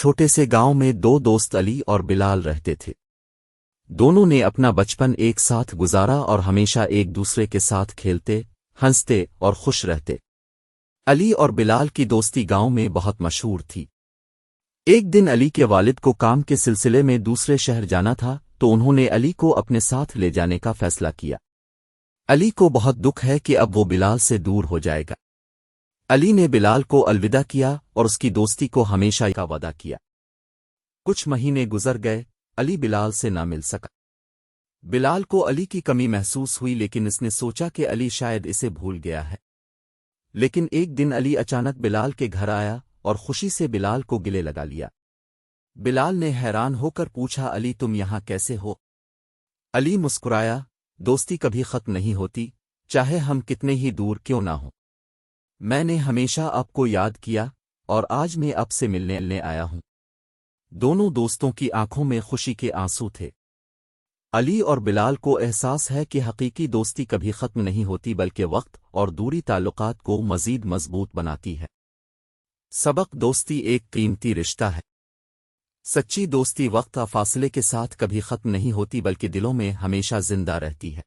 چھوٹے سے گاؤں میں دو دوست علی اور بلال رہتے تھے۔ دونوں نے اپنا بچپن ایک ساتھ گزارا اور ہمیشہ ایک دوسرے کے ساتھ کھیلتے، ہنستے اور خوش رہتے۔ علی اور بلال کی دوستی گاؤں میں بہت مشہور تھی۔ ایک دن علی کے والد کو کام کے سلسلے میں دوسرے شہر جانا تھا تو انہوں نے علی کو اپنے ساتھ لے جانے کا فیصلہ کیا۔ علی کو بہت دکھ ہے کہ اب وہ بلال سے دور ہو جائے گا۔ علی نے بلال کو الوداع کیا اور اس کی دوستی کو ہمیشہ کا وعدہ کیا۔ کچھ مہینے گزر گئے، علی بلال سے نہ مل سکا۔ بلال کو علی کی کمی محسوس ہوئی لیکن اس نے سوچا کہ علی شاید اسے بھول گیا ہے۔ لیکن ایک دن علی اچانک بلال کے گھر آیا اور خوشی سے بلال کو گلے لگا لیا۔ بلال نے حیران ہو کر پوچھا، علی تم یہاں کیسے ہو؟ علی مسکرایا، دوستی کبھی ختم نہیں ہوتی، چاہے ہم کتنے ہی دور کیوں نہ ہوں۔ میں نے ہمیشہ آپ کو یاد کیا اور آج میں آپ سے ملنے آیا ہوں۔ دونوں دوستوں کی آنکھوں میں خوشی کے آنسو تھے۔ علی اور بلال کو احساس ہے کہ حقیقی دوستی کبھی ختم نہیں ہوتی بلکہ وقت اور دوری تعلقات کو مزید مضبوط بناتی ہے۔ سبق: دوستی ایک قیمتی رشتہ ہے۔ سچی دوستی وقت اور فاصلے کے ساتھ کبھی ختم نہیں ہوتی بلکہ دلوں میں ہمیشہ زندہ رہتی ہے۔